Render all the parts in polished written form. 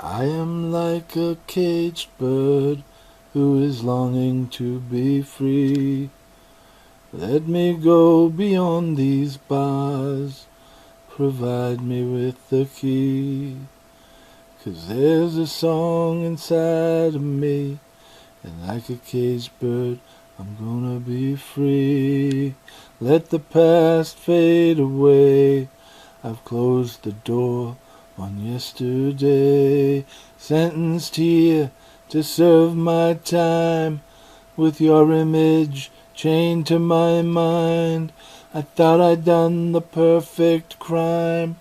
I am like a caged bird who is longing to be free. Let me go beyond these bars, provide me with the key. 'Cause there's a song inside of me, and like a caged bird, I'm gonna be free. Let the past fade away. I've closed the door on yesterday. Sentenced here to serve my time, with your image chained to my mind. I thought I'd done the perfect crime,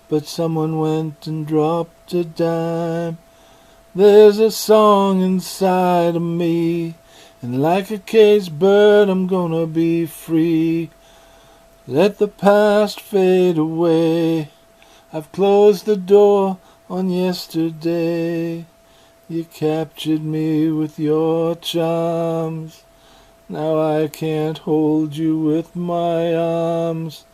but someone went and dropped a dime. There's a song inside of me, and like a caged bird I'm gonna be free. Let the past fade away. I've closed the door on yesterday. You captured me with your charms. Now I can't hold you with my arms,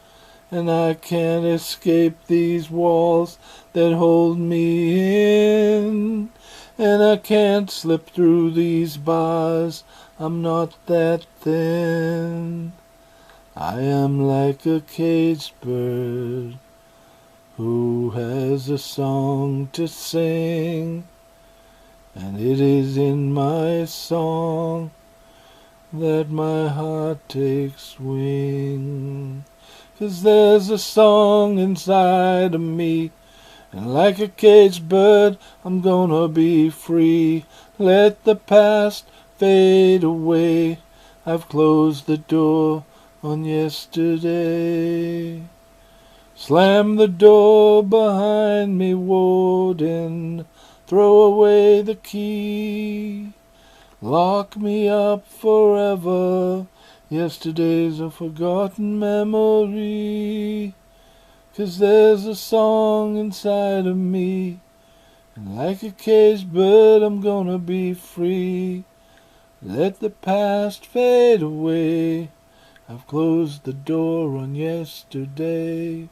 and I can't escape these walls that hold me in. And I can't slip through these bars, I'm not that thin. I am like a caged bird who has a song to sing, and it is in my song that my heart takes wing. 'Cause there's a song inside of me, and like a caged bird I'm gonna be free. Let the past fade away. I've closed the door on yesterday. Slam the door behind me, warden. Throw away the key. Lock me up forever. Yesterday's a forgotten memory. 'Cause there's a song inside of me, and like a caged bird I'm gonna be free. Let the past fade away. I've closed the door on yesterday.